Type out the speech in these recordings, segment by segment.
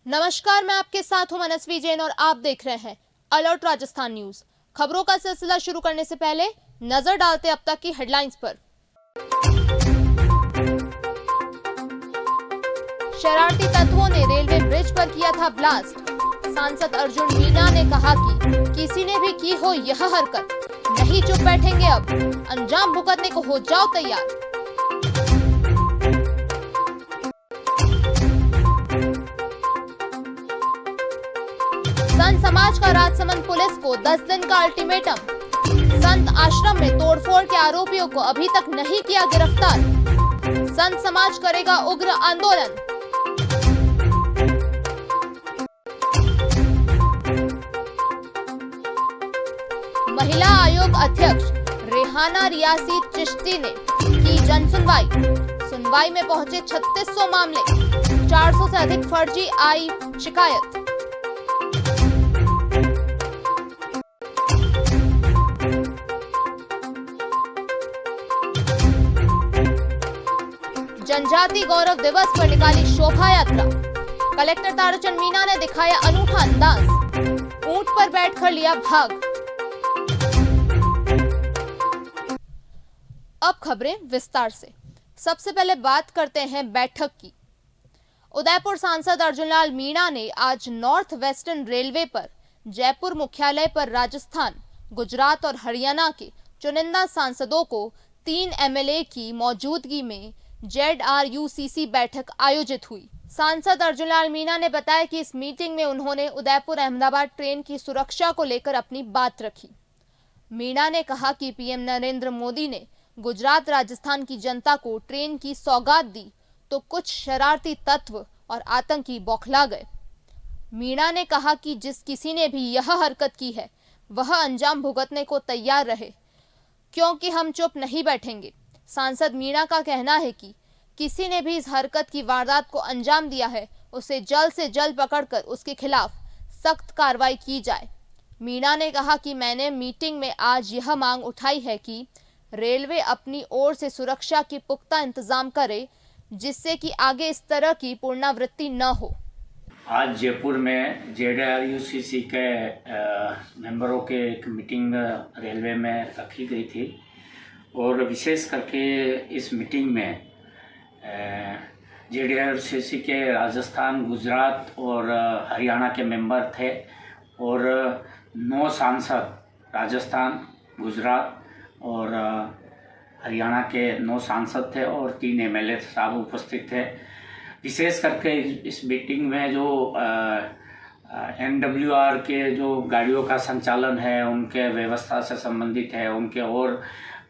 नमस्कार, मैं आपके साथ हूं मनस्वी जैन और आप देख रहे हैं अलर्ट राजस्थान न्यूज। खबरों का सिलसिला शुरू करने से पहले नजर डालते अब तक की हेडलाइंस पर। शरारती तत्वों ने रेलवे ब्रिज पर किया था ब्लास्ट। सांसद अर्जुन मीणा ने कहा कि किसी ने भी की हो यह हरकत, नहीं चुप बैठेंगे, अब अंजाम भुगतने को हो जाओ तैयार। संत समाज का राजसमंद पुलिस को 10 दिन का अल्टीमेटम। संत आश्रम में तोड़फोड़ के आरोपियों को अभी तक नहीं किया गिरफ्तार। संत समाज करेगा उग्र आंदोलन। महिला आयोग अध्यक्ष रेहाना रियासी चिश्ती ने की जन सुनवाई में पहुंचे 3600 मामले, 400 से अधिक फर्जी आई शिकायत। जनजाति गौरव दिवस पर निकाली शोभा यात्रा। कलेक्टर ताराचंद मीणा ने दिखाया अनूठा अंदाज, ऊंट पर बैठकर लिया भाग। अब खबरें विस्तार से। सबसे पहले बात करते हैं बैठक की। उदयपुर सांसद अर्जुनलाल मीणा ने आज नॉर्थ वेस्टर्न रेलवे पर जयपुर मुख्यालय पर राजस्थान, गुजरात और हरियाणा के चुनिंदा सांसदों को 3 एमएलए की मौजूदगी में ZRUCC बैठक आयोजित हुई। सांसद अर्जुनलाल मीणा ने बताया कि इस मीटिंग में उन्होंने उदयपुर अहमदाबाद ट्रेन की सुरक्षा को लेकर अपनी बात रखी। मीणा ने कहा कि पीएम नरेंद्र मोदी ने गुजरात राजस्थान की जनता को ट्रेन की सौगात दी तो कुछ शरारती तत्व और आतंकी बौखला गए। मीणा ने कहा कि जिस किसी ने भी यह हरकत की है वह अंजाम भुगतने को तैयार रहे, क्योंकि हम चुप नहीं बैठेंगे। सांसद मीणा का कहना है कि किसी ने भी इस हरकत की वारदात को अंजाम दिया है उसे जल्द से जल्द पकड़कर उसके खिलाफ सख्त कार्रवाई की जाए। मीणा ने कहा कि मैंने मीटिंग में आज यह मांग उठाई है कि रेलवे अपनी ओर से सुरक्षा के पुख्ता इंतजाम करे, जिससे कि आगे इस तरह की पुनरावृत्ति न हो। आज जयपुर में ZRUCC के मेंबरों के एक मीटिंग रेलवे में रखी गई थी और विशेष करके इस मीटिंग में ZRUCC के राजस्थान, गुजरात और हरियाणा के मेंबर थे और 9 सांसद राजस्थान, गुजरात और हरियाणा के 9 सांसद थे और 3 एमएलए साहब उपस्थित थे। विशेष करके इस मीटिंग में जो NWR के जो गाड़ियों का संचालन है, उनके व्यवस्था से संबंधित है, उनके और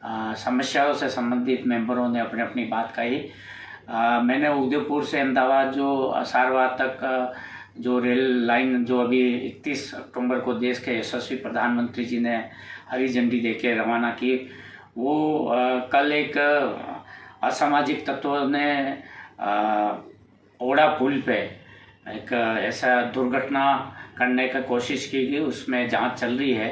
समस्याओं से संबंधित मेंबरों ने अपनी अपनी बात कही। मैंने उदयपुर से अहमदाबाद जो सारवाद तक जो रेल लाइन जो अभी 31 अक्टूबर को देश के यशस्वी प्रधानमंत्री जी ने हरी झंडी देके रवाना की, वो कल एक असामाजिक तत्वों ने ओड़ा पुल पे एक ऐसा दुर्घटना करने की कोशिश की गई। उसमें जांच चल रही है।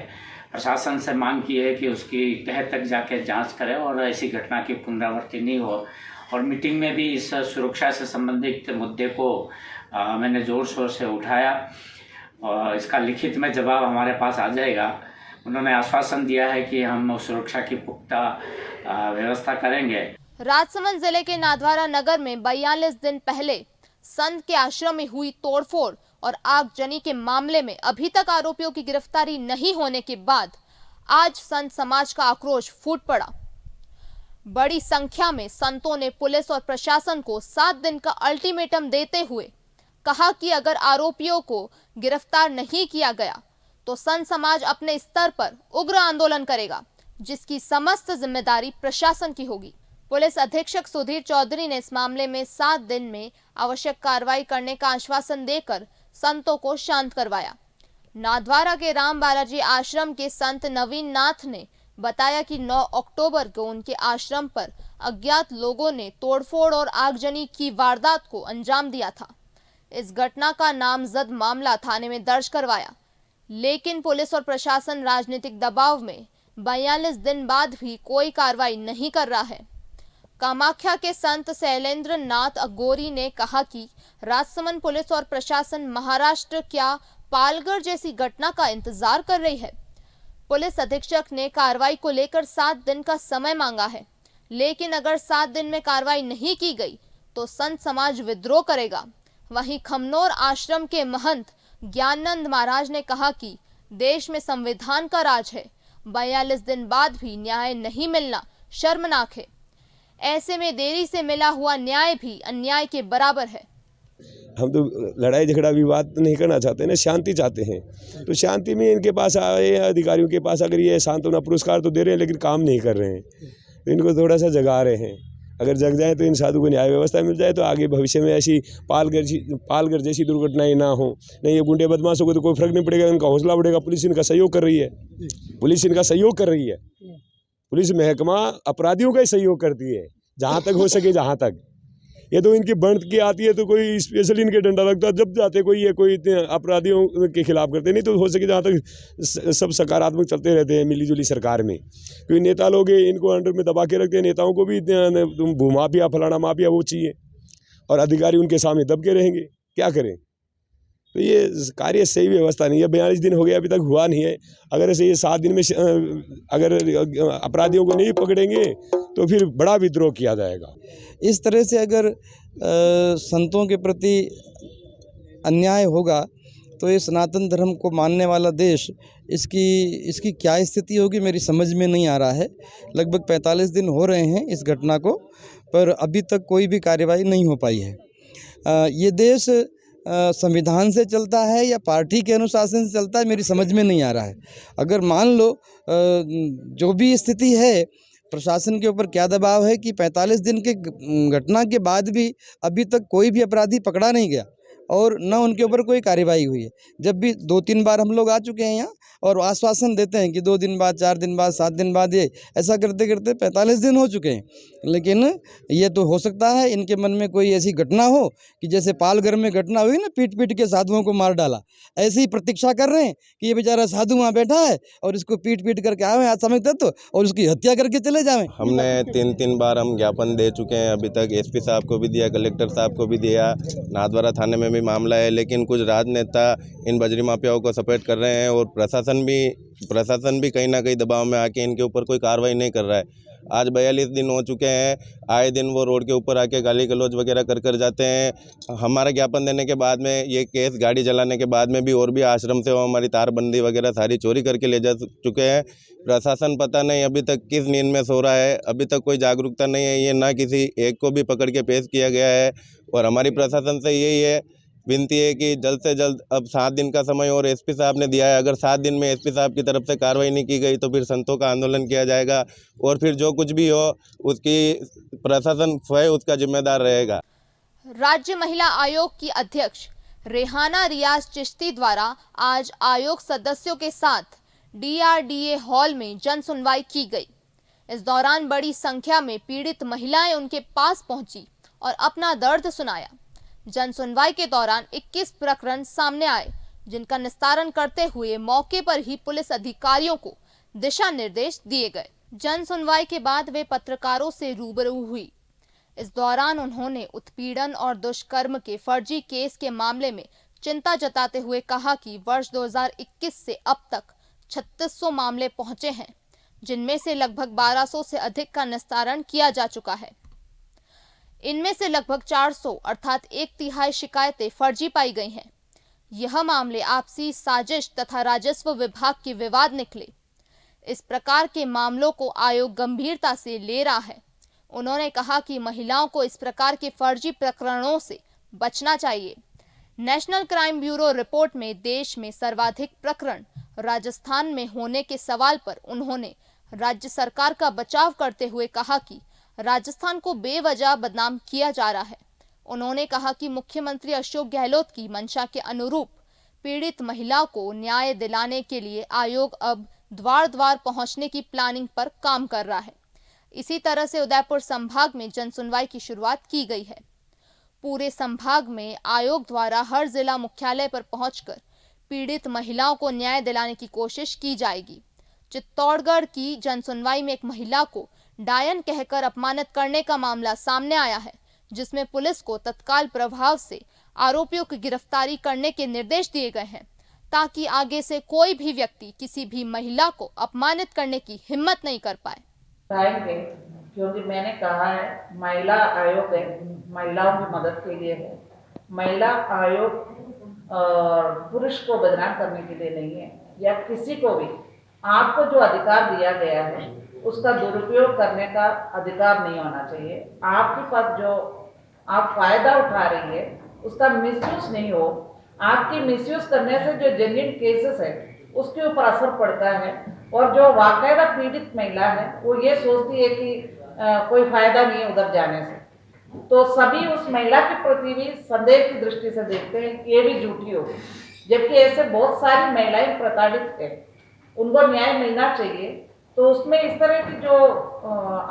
प्रशासन से मांग की है कि उसकी तह तक जाके जांच करे और ऐसी घटना की पुनरावृत्ति नहीं हो। और मीटिंग में भी इस सुरक्षा से संबंधित मुद्दे को मैंने जोर शोर से उठाया और इसका लिखित में जवाब हमारे पास आ जाएगा। उन्होंने आश्वासन दिया है कि हम सुरक्षा की पुख्ता व्यवस्था करेंगे। राजसमंद जिले के नाथद्वारा नगर में 42 दिन पहले संत के आश्रम में हुई तोड़फोड़ और आगजनी के मामले में अभी तक आरोपियों की गिरफ्तारी नहीं होने के बाद आज संत समाज का आक्रोश फूट पड़ा। बड़ी संख्या में संतों ने पुलिस और प्रशासन को 7 दिन का अल्टीमेटम देते हुए कहा कि अगर आरोपियों को गिरफ्तार नहीं किया गया तो संत समाज अपने स्तर पर उग्र आंदोलन करेगा, जिसकी समस्त जिम्मेदारी प्रशासन की होगी। पुलिस अधीक्षक सुधीर चौधरी ने इस मामले में 7 दिन में आवश्यक कार्रवाई करने का आश्वासन देकर संतों को शांत करवाया। नाथद्वारा के राम बालाजी आश्रम के संत नवीन नाथ ने बताया कि 9 अक्टूबर को उनके आश्रम पर अज्ञात लोगों ने तोड़फोड़ और आगजनी की वारदात को अंजाम दिया था। इस घटना का नामजद मामला थाने में दर्ज करवाया, लेकिन पुलिस और प्रशासन राजनीतिक दबाव में 42 दिन बाद भी कोई कार्रवाई नहीं कर रहा है। कामाख्या के संत शैलेंद्र नाथ अगोरी ने कहा कि राजसमंद पुलिस और प्रशासन महाराष्ट्र क्या पालघर जैसी घटना का इंतजार कर रही है। पुलिस अधीक्षक ने कार्रवाई को लेकर 7 दिन का समय मांगा है, लेकिन अगर 7 दिन में कार्रवाई नहीं की गई तो संत समाज विद्रोह करेगा। वहीं खमनोर आश्रम के महंत ज्ञानंद महाराज ने कहा कि देश में संविधान का राज है, 42 दिन बाद भी न्याय नहीं मिलना शर्मनाक है। ऐसे में देरी से मिला हुआ न्याय भी अन्याय के बराबर है। हम तो लड़ाई झगड़ा विवाद नहीं करना चाहते ना, शांति चाहते हैं। तो शांति में इनके पास आए अधिकारियों के पास, अगर ये सांत्वना पुरस्कार तो दे रहे हैं लेकिन काम नहीं कर रहे हैं, तो इनको थोड़ा सा जगा रहे हैं। अगर जग जाए तो इन साधु को न्याय व्यवस्था मिल जाए तो आगे भविष्य में ऐसी पालघर जैसी दुर्घटनाएं ना हो। नहीं, ये गुंडे बदमाशों को तो कोई फर्क नहीं पड़ेगा, इनका हौसला बढ़ेगा। पुलिस इनका सहयोग कर रही है, पुलिस महकमा अपराधियों का ही सहयोग करती है जहाँ तक हो सके, जहाँ तक। ये तो इनकी बढ़ के आती है तो कोई स्पेशली इनके डंडा लगता है जब जाते कोई अपराधियों के खिलाफ करते, नहीं तो हो सके जहाँ तक सब सकारात्मक चलते रहते हैं मिलीजुली सरकार में। क्योंकि नेता लोग इनको अंडर में दबा के रखते हैं, नेताओं को भी भूमाफिया फलाना माफिया वो चाहिए और अधिकारी उनके सामने दब के रहेंगे, क्या करें। तो ये कार्य सही व्यवस्था नहीं है। 42 दिन हो गया, अभी तक हुआ नहीं है। अगर ऐसे ये 7 दिन में अगर अपराधियों को नहीं पकड़ेंगे तो फिर बड़ा विद्रोह किया जाएगा। इस तरह से अगर संतों के प्रति अन्याय होगा तो ये सनातन धर्म को मानने वाला देश इसकी क्या स्थिति होगी मेरी समझ में नहीं आ रहा है। लगभग 45 दिन हो रहे हैं इस घटना को, पर अभी तक कोई भी कार्रवाई नहीं हो पाई है। ये देश संविधान से चलता है या पार्टी के अनुशासन से चलता है, मेरी समझ में नहीं आ रहा है। अगर मान लो जो भी स्थिति है, प्रशासन के ऊपर क्या दबाव है कि 45 दिन के घटना के बाद भी अभी तक कोई भी अपराधी पकड़ा नहीं गया और न उनके ऊपर कोई कार्रवाई हुई है। जब भी 2-3 बार हम लोग आ चुके हैं यहाँ और आश्वासन देते हैं कि 2 दिन बाद, 4 दिन बाद, 7 दिन बाद, ये ऐसा करते करते 45 दिन हो चुके हैं। लेकिन ये तो हो सकता है इनके मन में कोई ऐसी घटना हो कि जैसे पालघर में घटना हुई ना, पीट पीट के साधुओं को मार डाला, ऐसी ही प्रतीक्षा कर रहे हैं कि ये बेचारा साधु वहाँ बैठा है और इसको पीट पीट करके आए आज समय तक तो और उसकी हत्या करके चले जाएं। हमने 3 बार हम ज्ञापन दे चुके हैं अभी तक। एसपी साहब को भी दिया, कलेक्टर साहब को भी दिया, नाथद्वारा थाने में भी मामला है। लेकिन कुछ राजनेता इन बजरी माफियाओं को सपोर्ट कर रहे हैं और प्रशासन भी कहीं ना कहीं दबाव में आके इनके ऊपर कोई कार्रवाई नहीं कर रहा है। आज 42 दिन हो चुके हैं, आए दिन वो रोड के ऊपर आके गाली गलौज वगैरह कर जाते हैं। हमारा ज्ञापन देने के बाद में ये केस गाड़ी जलाने के बाद में भी और भी आश्रम से वो हमारी तारबंदी वगैरह सारी चोरी करके ले जा चुके हैं। प्रशासन पता नहीं अभी तक किस नींद में सो रहा है, अभी तक कोई जागरूकता नहीं है। ये ना किसी एक को भी पकड़ के पेश किया गया है और हमारी प्रशासन से यही है विनती है कि जल्द से जल्द, अब 7 दिन का समय और एसपी साहब ने दिया है, अगर 7 दिन में एसपी साहब की तरफ से कार्रवाई नहीं की गई तो फिर संतों का आंदोलन किया जाएगा और फिर जो कुछ भी हो उसकी प्रशासन स्वयं उसका जिम्मेदार रहेगा। राज्य महिला आयोग की अध्यक्ष रेहाना रियाज चिश्ती द्वारा आज आयोग सदस्यों के साथ DRDA हॉल में जन सुनवाई की गई। इस दौरान बड़ी संख्या में पीड़ित महिलाएं उनके पास पहुंची और अपना दर्द सुनाया। जन सुनवाई के दौरान 21 प्रकरण सामने आए, जिनका निस्तारण करते हुए मौके पर ही पुलिस अधिकारियों को दिशा निर्देश दिए गए। जन सुनवाई के बाद वे पत्रकारों से रूबरू हुई। इस दौरान उन्होंने उत्पीड़न और दुष्कर्म के फर्जी केस के मामले में चिंता जताते हुए कहा कि वर्ष 2021 से अब तक 3600 मामले पहुंचे हैं, जिनमें से लगभग 1200 से अधिक का निस्तारण किया जा चुका है। इनमें से लगभग 400 अर्थात 1/3 शिकायतें फर्जी पाई गई हैं। यह मामले आपसी साजिश तथा राजस्व विभाग के विवाद निकले। इस प्रकार के मामलों को आयोग गंभीरता से ले रहा है। उन्होंने कहा कि महिलाओं को इस प्रकार के फर्जी प्रकरणों से बचना चाहिए। नेशनल क्राइम ब्यूरो रिपोर्ट में देश में सर्वाधिक प्रकरण राजस्थान में होने के सवाल पर उन्होंने राज्य सरकार का बचाव करते हुए कहा कि राजस्थान को बेवजह बदनाम किया जा रहा है। उन्होंने कहा कि मुख्यमंत्री अशोक गहलोत की मंशा के अनुरूप पीड़ित महिलाओं को न्याय दिलाने के लिए आयोग अब द्वार द्वार पहुंचने की प्लानिंग पर काम कर रहा है। इसी तरह से उदयपुर संभाग में जन सुनवाई की शुरुआत की गई है। पूरे संभाग में आयोग द्वारा हर जिला मुख्यालय पर पहुंचकर पीड़ित महिलाओं को न्याय दिलाने की कोशिश की जाएगी। चित्तौड़गढ़ की जन सुनवाई में एक महिला को डायन कहकर अपमानित करने का मामला सामने आया है, जिसमें पुलिस को तत्काल प्रभाव से आरोपियों की गिरफ्तारी करने के निर्देश दिए गए हैं, ताकि आगे से कोई भी व्यक्ति किसी भी महिला को अपमानित करने की हिम्मत नहीं कर पाए। उठाएंगे, क्योंकि मैंने कहा है महिला आयोग है, महिलाओं की मदद के लिए है। महिला आयोग पुरुष को बदनाम करने के लिए नहीं है, या किसी को भी आपको जो अधिकार दिया गया है उसका दुरुपयोग करने का अधिकार नहीं होना चाहिए। आपके पास जो आप फायदा उठा रही है उसका मिसयूज नहीं हो। आपकी मिसयूज करने से जो जेन्युइन केसेस है उसके ऊपर असर पड़ता है, और जो वाकईदा पीड़ित महिला है वो ये सोचती है कि कोई फायदा नहीं है उधर जाने से, तो सभी उस महिला के प्रति भी संदेह की दृष्टि से देखते हैं कि ये भी झूठी होगी। जबकि ऐसे बहुत सारी महिलाएं प्रताड़ित है, उनको न्याय मिलना चाहिए। तो उसमें इस तरह की जो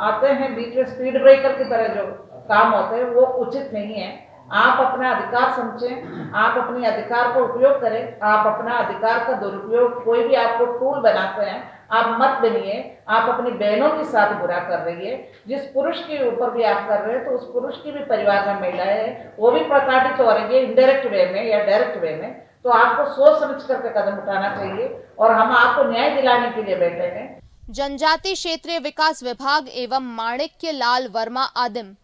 आते हैं बीच में स्पीड ब्रेकर की तरह जो काम होते हैं वो उचित नहीं है। आप अपना अधिकार समझें, आप अपने अधिकार का उपयोग करें। आप अपना अधिकार का दुरुपयोग, कोई भी आपको टूल बनाते हैं आप मत बनिए। आप अपनी बहनों के साथ बुरा कर रही है, जिस पुरुष के ऊपर भी आप कर रहे हैं तो उस पुरुष की भी परिवार में महिलाएं हैं, वो भी प्रताड़ित हो रही है इनडायरेक्ट वे में या डायरेक्ट वे में। तो आपको सोच समझ करके कदम उठाना चाहिए, और हम आपको न्याय दिलाने के लिए बैठे हैं। जनजाति क्षेत्रीय विकास विभाग एवं माणिक्य लाल वर्मा आदिम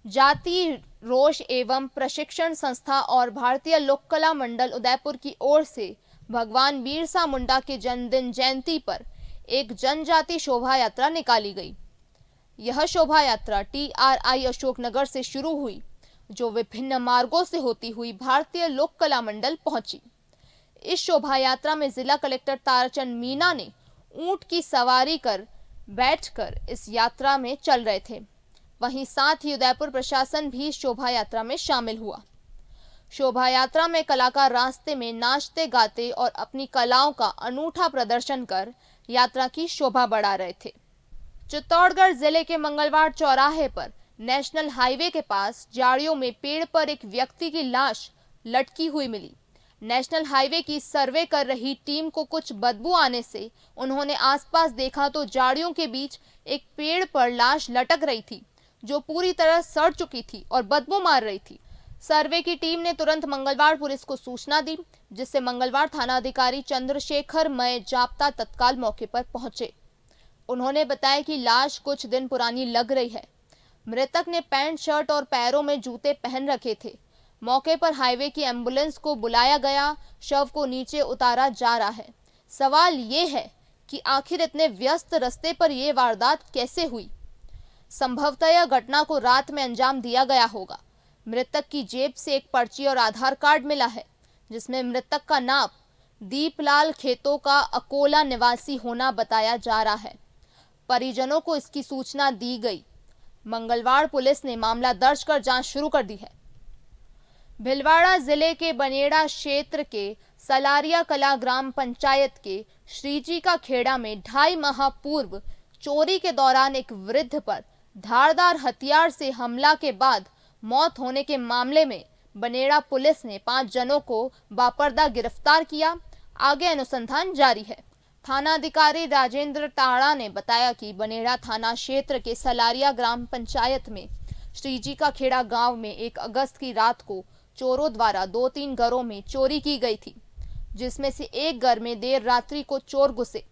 जाति रोष एवं प्रशिक्षण संस्था और भारतीय लोक कला मंडल उदयपुर की ओर से भगवान बिरसा मुंडा के जन्मदिन जयंती पर एक जनजाति शोभा यात्रा निकाली गई। यह शोभा यात्रा TRI अशोकनगर से शुरू हुई, जो विभिन्न मार्गों से होती हुई भारतीय लोक कला मंडल पहुंची। इस शोभा यात्रा में जिला कलेक्टर ताराचंद मीणा ने ऊंट की सवारी कर बैठकर इस यात्रा में चल रहे थे। वहीं साथ ही उदयपुर प्रशासन भी शोभा यात्रा में शामिल हुआ। शोभा यात्रा में कलाकार रास्ते में नाचते गाते और अपनी कलाओं का अनूठा प्रदर्शन कर यात्रा की शोभा बढ़ा रहे थे। चित्तौड़गढ़ जिले के मंगलवार चौराहे पर नेशनल हाईवे के पास झाड़ियों में पेड़ पर एक व्यक्ति की लाश लटकी हुई मिली। नेशनल हाईवे की सर्वे कर रही टीम को कुछ बदबू आने से उन्होंने आसपास देखा तो झाड़ियों के बीच एक पेड़ पर लाश लटक रही थी, जो पूरी तरह सड़ चुकी थी और बदबू मार रही थी। सर्वे की टीम ने तुरंत मंगलवार पुलिस को सूचना दी, जिससे मंगलवार थानाधिकारी चंद्रशेखर मय जाप्ता तत्काल मौके पर पहुंचे। उन्होंने बताया कि लाश कुछ दिन पुरानी लग रही है। मृतक ने पैंट शर्ट और पैरों में जूते पहन रखे थे। मौके पर हाईवे की एम्बुलेंस को बुलाया गया, शव को नीचे उतारा जा रहा है। सवाल ये है कि आखिर इतने व्यस्त रास्ते पर यह वारदात कैसे हुई। संभवतः यह घटना को रात में अंजाम दिया गया होगा। मृतक की जेब से एक पर्ची और आधार कार्ड मिला है, जिसमें मृतक का नाम दीपलाल खेतों का अकोला निवासी होना बताया जा रहा है। परिजनों को इसकी सूचना दी गई। मंगलवार पुलिस ने मामला दर्ज कर जांच शुरू कर दी है। भिलवाड़ा जिले के बनेड़ा क्षेत्र के सलारिया कला ग्राम पंचायत के श्रीजी का खेड़ा में 2.5 माह पूर्व चोरी के दौरान एक वृद्ध पर धारदार हथियार से हमला के बाद मौत होने के मामले में बनेड़ा पुलिस ने 5 जनों को बापरदा गिरफ्तार किया। आगे अनुसंधान जारी है। थानाधिकारी राजेंद्र ताड़ा ने बताया कि बनेड़ा थाना क्षेत्र के सलारिया ग्राम पंचायत में श्रीजी का खेड़ा गांव में 1 अगस्त की रात को चोरों द्वारा 2-3 घरों में चोरी की गई थी, जिसमें से एक घर में देर रात्रि को चोर घुसे।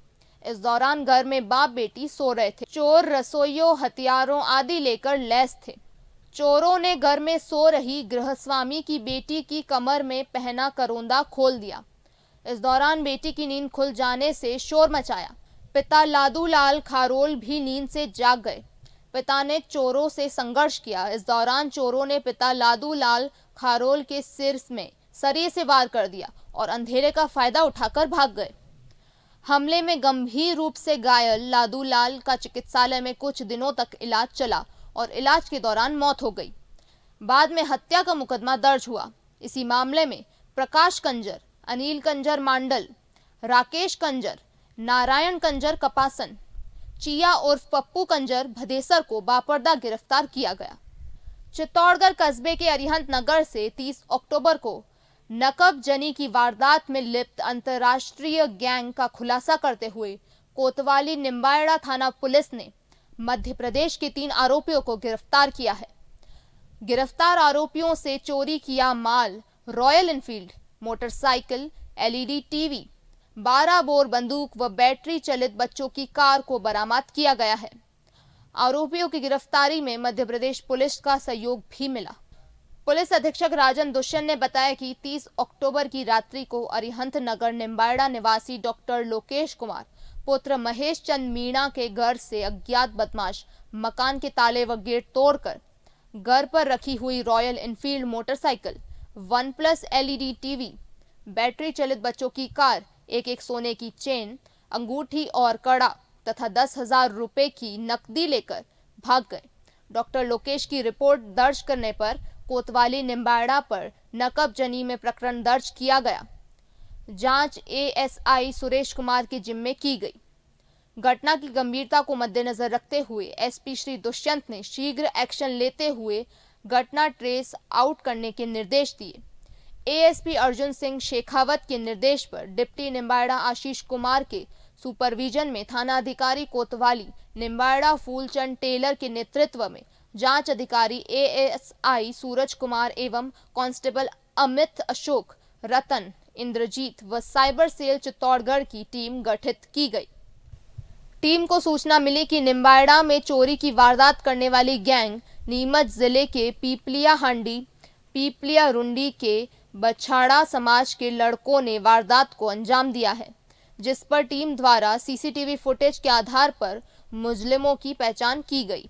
इस दौरान घर में बाप बेटी सो रहे थे। चोर रसोइयों, हथियारों आदि लेकर लैस थे। चोरों ने घर में सो रही गृहस्वामी की बेटी की कमर में पहना करोंदा खोल दिया। इस दौरान बेटी की नींद खुल जाने से शोर मचाया। पिता लादूलाल खारोल भी नींद से जाग गए। पिता ने चोरों से संघर्ष किया। इस दौरान चोरों ने पिता लादूलाल खारोल के सिर में सरिये से वार कर दिया और अंधेरे का फायदा उठाकर भाग गए। हमले में गंभीर रूप से घायल लादूलाल का चिकित्सालय में कुछ दिनों तक इलाज चला और इलाज के दौरान मौत हो गई। बाद में हत्या का मुकदमा दर्ज हुआ। इसी मामले में प्रकाश कंजर, अनिल कंजर मांडल, राकेश कंजर, नारायण कंजर कपासन, चिया उर्फ पप्पू कंजर भदेसर को बापरदा गिरफ्तार किया गया। चित्तौड़गढ़ कस्बे के अरिहंत नगर से 30 अक्टूबर को नकब जनी की वारदात में लिप्त अंतर्राष्ट्रीय गैंग का खुलासा करते हुए कोतवाली निम्बायड़ा थाना पुलिस ने मध्य प्रदेश के 3 आरोपियों को गिरफ्तार किया है। गिरफ्तार आरोपियों से चोरी किया माल, Royal Enfield motorcycle, LED TV, 12 bore बंदूक व बैटरी चलित बच्चों की कार को बरामद किया गया है। आरोपियों की गिरफ्तारी में मध्य प्रदेश पुलिस का सहयोग भी मिला। पुलिस अधीक्षक राजन दुष्यंत ने बताया कि 30 अक्टूबर की रात्रि को अरिहंत नगर निम्बाड़ा निवासी डॉक्टर लोकेश कुमार पुत्र महेश चंद मीणा के घर से अज्ञात बदमाश मकान के ताले व गेट तोड़कर घर पर रखी हुई royal Enfield motorcycle, OnePlus LED TV, battery चलित बच्चों की कार, एक सोने की चेन, अंगूठी और कड़ा तथा 10,000 रुपए की नकदी लेकर भाग गए। डॉक्टर लोकेश की रिपोर्ट दर्ज करने पर कोतवाली निम्बाड़ा पर नकबजनी में प्रकरण दर्ज किया गया। जांच ASI सुरेश कुमार के जिम्मे की गई। घटना की गंभीरता को मद्देनजर रखते हुए SP श्री दुष्यंत ने शीघ्र एक्शन लेते हुए घटना ट्रेस आउट करने के निर्देश दिए। ASP अर्जुन सिंह शेखावत के निर्देश पर डिप्टी निम्बाड़ा आशीष कुमार के सुपरविजन में थानाधिकारी कोतवाली निम्बाड़ा फूलचंद टेलर के नेतृत्व में जांच अधिकारी ASI सूरज कुमार एवं कांस्टेबल अमित, अशोक, रतन, इंद्रजीत व साइबर सेल चित्तौड़गढ़ की टीम गठित की गई। टीम को सूचना मिली कि निम्बाड़ा में चोरी की वारदात करने वाली गैंग नीमच जिले के पीपलिया हांडी, पीपलिया रुंडी के बछाड़ा समाज के लड़कों ने वारदात को अंजाम दिया है, जिस पर टीम द्वारा CCTV फुटेज के आधार पर मुजरिमों की पहचान की गई।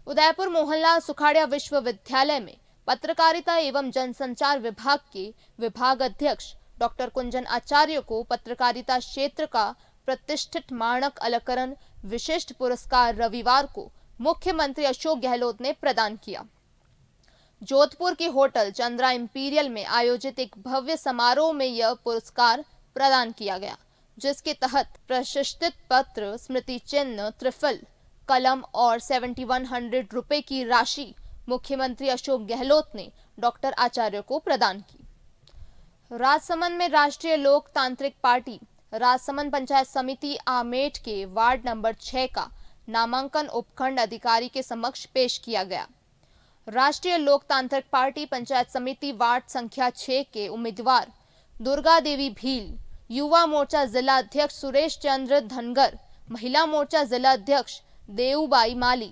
उदयपुर मोहनलाल सुखाड़िया विश्वविद्यालय में पत्रकारिता एवं जनसंचार विभाग के विभाग अध्यक्ष डॉक्टर कुंजन आचार्य को पत्रकारिता क्षेत्र का प्रतिष्ठित मानक अलंकरण विशिष्ट पुरस्कार रविवार को मुख्यमंत्री अशोक गहलोत ने प्रदान किया। जोधपुर के होटल चंद्रा इंपीरियल में आयोजित एक भव्य समारोह में यह पुरस्कार प्रदान किया गया, जिसके तहत प्रशस्तित पत्र, स्मृति चिन्ह, त्रिफल, कलम और 7100 रुपए की राशि मुख्यमंत्री अशोक गहलोत ने डॉक्टर आचार्य को प्रदान की। राजसमंद में राष्ट्रीय लोकतांत्रिक पार्टी राजसमंद पंचायत समिति आमेठ के वार्ड नंबर 6 का नामांकन उपखंड अधिकारी के समक्ष पेश किया गया। राष्ट्रीय लोकतांत्रिक पार्टी पंचायत समिति वार्ड संख्या 6 के उम्मीदवार दुर्गा देवी भील, युवा मोर्चा जिला अध्यक्ष सुरेश चंद्र धनगर, महिला मोर्चा जिला अध्यक्ष देऊबाई माली,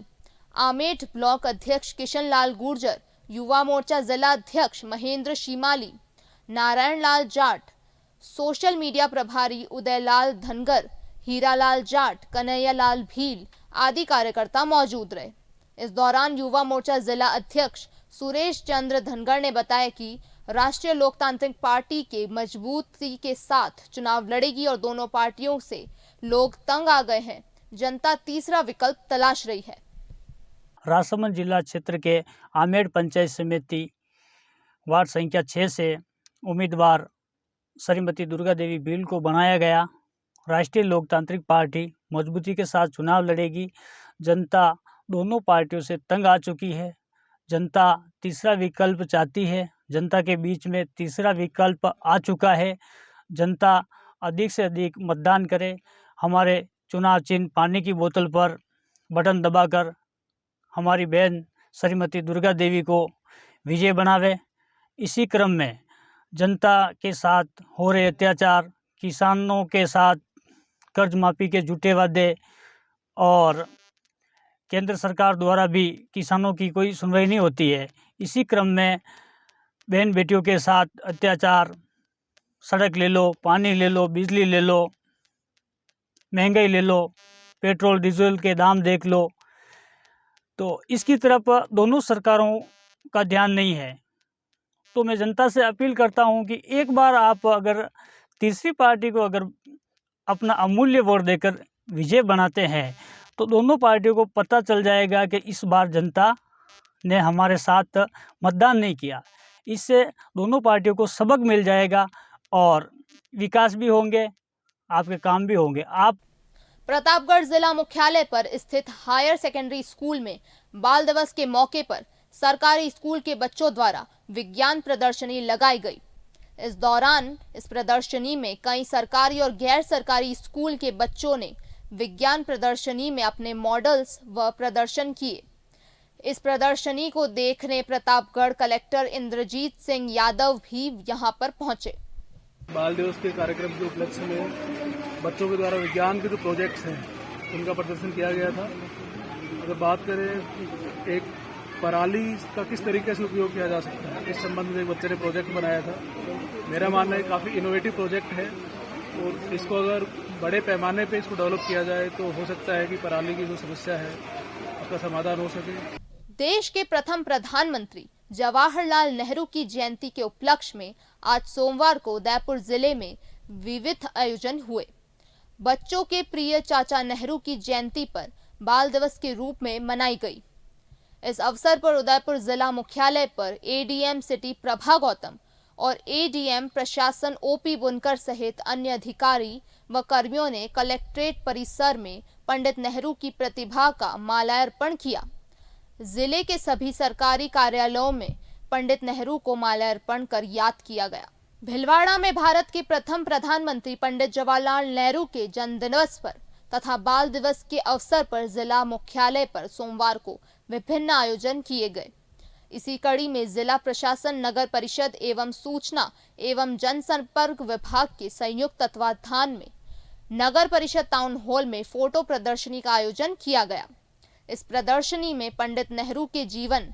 आमेठ ब्लॉक अध्यक्ष किशन लाल गुर्जर, युवा मोर्चा जिला अध्यक्ष महेंद्र शिमाली, नारायण लाल जाट, सोशल मीडिया प्रभारी उदयलाल धनगर, हीरालाल जाट, कन्हैया लाल भील आदि कार्यकर्ता मौजूद रहे। इस दौरान युवा मोर्चा जिला अध्यक्ष सुरेश चंद्र धनगर ने बताया कि राष्ट्रीय लोकतांत्रिक पार्टी के मजबूती के साथ चुनाव लड़ेगी और दोनों पार्टियों से लोग तंग आ गए हैं। जनता तीसरा विकल्प तलाश रही है। राजसमंद जिला क्षेत्र के आमेठ पंचायत समिति वार्ड संख्या 6 से उम्मीदवार श्रीमती दुर्गा देवी भील को बनाया गया। राष्ट्रीय लोकतांत्रिक पार्टी मजबूती के साथ चुनाव लड़ेगी। जनता दोनों पार्टियों से तंग आ चुकी है। जनता तीसरा विकल्प चाहती है। जनता के बीच में तीसरा विकल्प आ चुका है। जनता अधिक से अधिक मतदान करे। हमारे चुनाव चिन्ह पानी की बोतल पर बटन दबाकर हमारी बहन श्रीमती दुर्गा देवी को विजय बनावे। इसी क्रम में जनता के साथ हो रहे अत्याचार, किसानों के साथ कर्ज माफी के झूठे वादे और केंद्र सरकार द्वारा भी किसानों की कोई सुनवाई नहीं होती है। इसी क्रम में बहन बेटियों के साथ अत्याचार, सड़क ले लो, पानी ले लो, बिजली ले लो, महंगाई ले लो, पेट्रोल डीजल के दाम देख लो, तो इसकी तरफ दोनों सरकारों का ध्यान नहीं है। तो मैं जनता से अपील करता हूं कि एक बार आप अगर तीसरी पार्टी को अगर अपना अमूल्य वोट देकर विजय बनाते हैं तो दोनों पार्टियों को पता चल जाएगा कि इस बार जनता ने हमारे साथ मतदान नहीं किया। इससे दोनों पार्टियों को सबक मिल जाएगा और विकास भी होंगे, आपके काम भी होंगे। आप प्रतापगढ़ जिला मुख्यालय पर स्थित हायर सेकेंडरी स्कूल में बाल दिवस के मौके पर सरकारी स्कूल के बच्चों द्वारा विज्ञान प्रदर्शनी लगाई गई। इस दौरान इस प्रदर्शनी में कई सरकारी और गैर सरकारी स्कूल के बच्चों ने विज्ञान प्रदर्शनी में अपने मॉडल्स व प्रदर्शन किए। इस प्रदर्शनी को देखने प्रतापगढ़ कलेक्टर इंद्रजीत सिंह यादव भी यहां पर पहुंचे। बाल दिवस के कार्यक्रम के उपलक्ष्य में बच्चों के द्वारा विज्ञान के जो प्रोजेक्ट्स हैं उनका प्रदर्शन किया गया था। अगर बात करें एक पराली का किस तरीके से उपयोग किया जा सकता है, इस संबंध में एक बच्चे ने प्रोजेक्ट बनाया था। मेरा मानना है काफ़ी इनोवेटिव प्रोजेक्ट है और इसको अगर बड़े पैमाने पे इसको डेवलप किया जाए तो हो सकता है कि पराली की जो समस्या है उसका समाधान हो सके। देश के प्रथम प्रधानमंत्री जवाहरलाल नेहरू की जयंती के उपलक्ष्य में आज सोमवार को उदयपुर जिले में विविध आयोजन हुए। बच्चों के प्रिय चाचा नेहरू की जयंती पर बाल दिवस के रूप में मनाई गई। इस अवसर पर उदयपुर जिला मुख्यालय पर एडीएम सिटी प्रभा गौतम और एडीएम प्रशासन ओपी बुनकर सहित अन्य अधिकारी व कर्मियों ने कलेक्ट्रेट परिसर में पंडित नेहरू की प्रतिभा का माल्यार्पण किया। जिले के सभी सरकारी कार्यालयों में पंडित नेहरू को माल्यार्पण कर याद किया गया। भिलवाड़ा में भारत के प्रथम प्रधानमंत्री पंडित जवाहरलाल नेहरू के जन्मदिवस पर तथा बाल दिवस के अवसर पर जिला मुख्यालय पर सोमवार को विभिन्न आयोजन किए गए। इसी कड़ी में जिला प्रशासन, नगर परिषद एवं सूचना एवं जनसंपर्क विभाग के संयुक्त तत्वाधान में नगर परिषद टाउन हॉल में फोटो प्रदर्शनी का आयोजन किया गया। इस प्रदर्शनी में पंडित नेहरू के जीवन,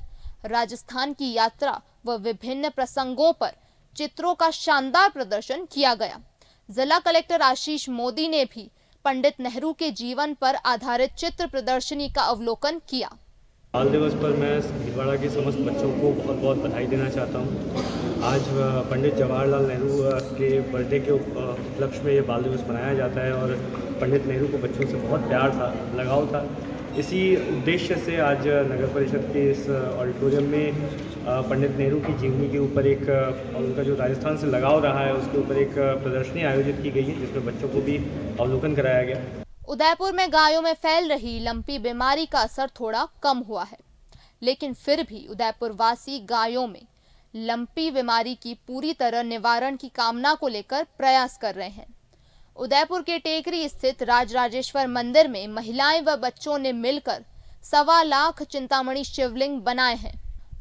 राजस्थान की यात्रा व विभिन्न प्रसंगों पर चित्रों का शानदार प्रदर्शन किया गया। जिला कलेक्टर आशीष मोदी ने भी पंडित नेहरू के जीवन पर आधारित चित्र प्रदर्शनी का अवलोकन किया। बाल दिवस पर मैं भिलवाड़ा के समस्त बच्चों को बहुत बहुत बधाई देना चाहता हूँ। आज पंडित जवाहरलाल नेहरू के बर्थडे के उपलक्ष्य में ये बाल दिवस मनाया जाता है और पंडित नेहरू को बच्चों से बहुत प्यार था, लगाव था। इसी उद्देश्य से आज नगर परिषद के इस ऑडिटोरियम में पंडित नेहरू की जीवनी के ऊपर एक उनका जो राजस्थान से लगाव रहा है उसके ऊपर एक प्रदर्शनी आयोजित की गई है जिसमें बच्चों को भी अवलोकन कराया गया। उदयपुर में गायों में फैल रही लंपी बीमारी का असर थोड़ा कम हुआ है, लेकिन फिर भी उदयपुर वासी गायों में लंपी बीमारी की पूरी तरह निवारण की कामना को लेकर प्रयास कर रहे हैं। उदयपुर के टेकरी स्थित राजराजेश्वर मंदिर में महिलाएं व बच्चों ने मिलकर 1.25 लाख चिंतामणि शिवलिंग बनाए हैं।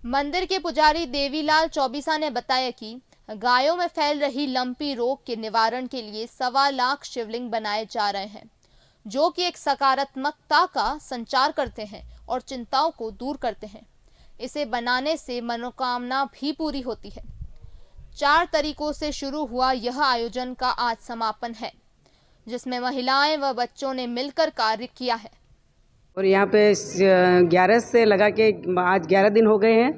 मंदिर के पुजारी देवीलाल चौबीसा ने बताया कि गायों में फैल रही लंपी रोग के निवारण के लिए 1.25 लाख शिवलिंग बनाए जा रहे हैं, जो कि एक सकारात्मकता का संचार करते हैं और चिंताओं को दूर करते हैं। इसे बनाने से मनोकामना भी पूरी होती है। 4 तरीकों से शुरू हुआ यह आयोजन का आज समापन है, जिसमें महिलाएं व बच्चों ने मिलकर कार्य किया है। और यहाँ पे 11 से लगा के आज 11 दिन हो गए हैं।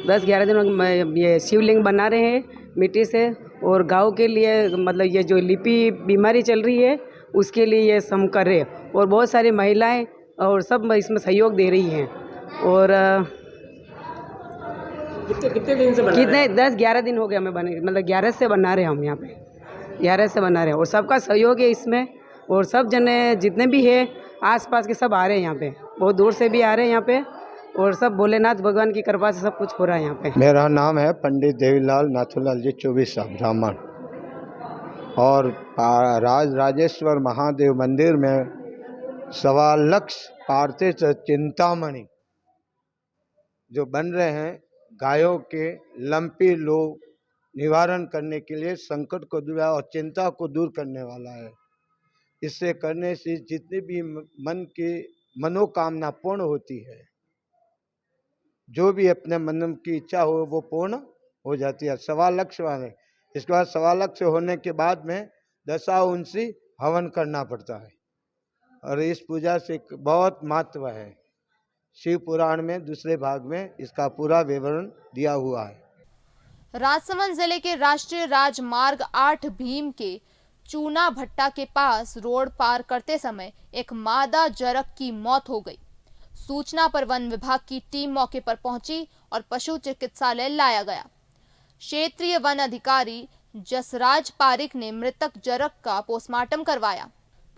10-11 दिन ये शिवलिंग बना रहे हैं मिट्टी से। और गाँव के लिए मतलब ये जो लिपि बीमारी चल रही है उसके लिए ये हम कर रहे हैं। और बहुत सारी महिलाएं और सब इसमें सहयोग दे रही हैं। और कितने दिन से कितने 10-11 दिन हो गए हमें बने, मतलब 11 से बना रहे हैं हम यहाँ पे, 11 से बना रहे हैं। और सबका सहयोग है इसमें। और सब जने जितने भी है आसपास के सब आ रहे हैं यहाँ पे, बहुत दूर से भी आ रहे हैं यहाँ पे। और सब भोलेनाथ भगवान की कृपा से सब कुछ हो रहा है यहाँ पे। मेरा नाम है पंडित देवीलाल नाथूलाल जी चौबीसा, ब्राह्मण। और राजराजेश्वर महादेव मंदिर में 1.25 लाख पार्थिव चिंतामणि जो बन रहे हैं गायों के लंपी लोग निवारण करने के लिए, संकट को दूर और चिंता को दूर करने वाला है। इससे करने से जितनी भी मन की मनोकामना पूर्ण होती है, जो भी अपने मन की इच्छा हो वो पूर्ण हो जाती है। 1.25 लाख वाले, इसके बाद 1.25 लाख से होने के बाद में 10 हवन करना पड़ता है। और इस पूजा से बहुत महत्व है। शिव पुराण में दूसरे भाग में इसका पूरा विवरण दिया हुआ है। राजसमंद जिले के राष्ट्रीय राजमार्ग 8 भीम के चूना भट्टा के पास रोड पार करते समय एक मादा जरक की मौत हो गई। सूचना पर वन विभाग की टीम मौके पर पहुंची और पशु चिकित्सालय लाया गया। क्षेत्रीय वन अधिकारी जसराज पारिक ने मृतक जरक का पोस्टमार्टम करवाया।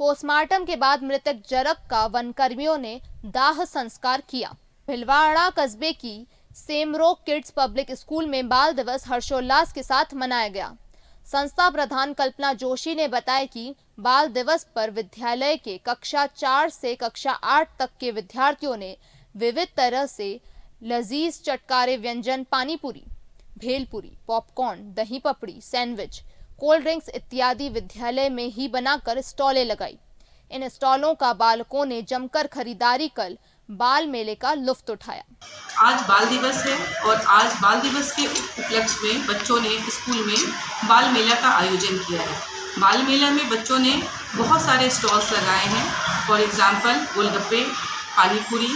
पोस्टमार्टम के बाद मृतक जरक का वन कर्मियों ने दाह संस्कार किया। भिलवाड़ा कस्बे की सेमरोक किड्स पब्लिक स्कूल में बाल दिवस हर्षोल्लास के साथ मनाया गया। संस्था प्रधान कल्पना जोशी ने बताया कि बाल दिवस पर विद्यालय के कक्षा 4 से कक्षा 8 तक के विद्यार्थियों ने विविध तरह से लजीज चटकारे व्यंजन पानीपुरी, भेलपुरी, पॉपकॉर्न, दही पपड़ी, सैंडविच, कोल्ड ड्रिंक्स इत्यादि विद्यालय में ही बनाकर स्टॉलें लगाई। इन स्टॉलों का बालकों ने जमकर खरीदारी कर बाल मेले का लुत्फ उठाया। आज बाल दिवस है और आज बाल दिवस के उपलक्ष्य में बच्चों ने स्कूल में बाल मेला का आयोजन किया है। बाल मेला में बच्चों ने बहुत सारे स्टॉल्स लगाए हैं। फॉर एग्जांपल गोलगप्पे, पानीपुरी,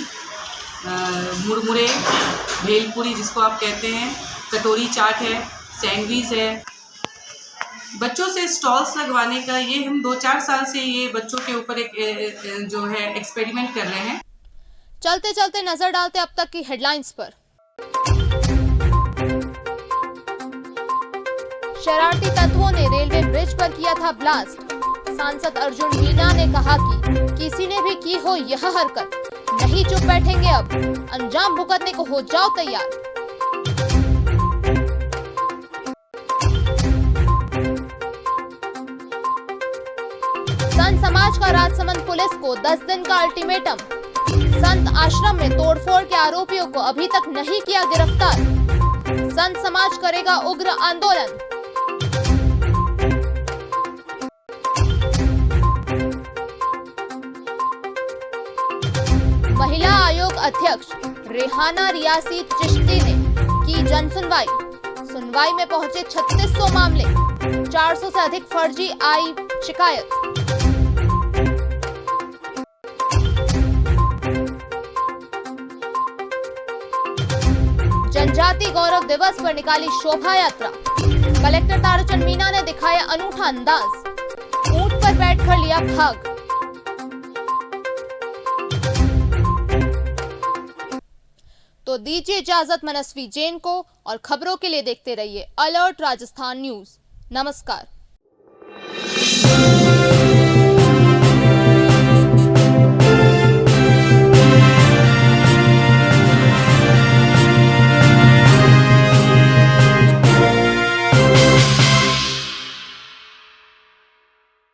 मुरमुरे, भेलपुरी जिसको आप कहते हैं, कटोरी चाट है, सैंडविच है। बच्चों से स्टॉल्स लगवाने का ये हम 2-4 साल से ये बच्चों के ऊपर एक जो है एक्सपेरिमेंट कर रहे हैं। चलते चलते नजर डालते अब तक की हेडलाइंस पर। शरारती तत्वों ने रेलवे ब्रिज पर किया था ब्लास्ट। सांसद अर्जुन मीणा ने कहा कि किसी ने भी की हो यह हरकत, नहीं चुप बैठेंगे, अब अंजाम भुगतने को हो जाओ तैयार। संत समाज का राजसमंद पुलिस को 10 दिन का अल्टीमेटम। संत आश्रम में तोड़फोड़ के आरोपियों को अभी तक नहीं किया गिरफ्तार। संत समाज करेगा उग्र आंदोलन। महिला आयोग अध्यक्ष रेहाना रियासी चिश्ती ने की जनसुनवाई। सुनवाई में पहुंचे 3600 मामले, 400 से अधिक फर्जी आई शिकायत। जनजाति गौरव दिवस पर निकाली शोभा यात्रा। कलेक्टर ताराचंद मीणा ने दिखाया अनूठा अंदाज, ऊंट पर बैठकर लिया भाग। तो दीजिए इजाजत मनस्वी जैन को, और खबरों के लिए देखते रहिए अलर्ट राजस्थान न्यूज। नमस्कार।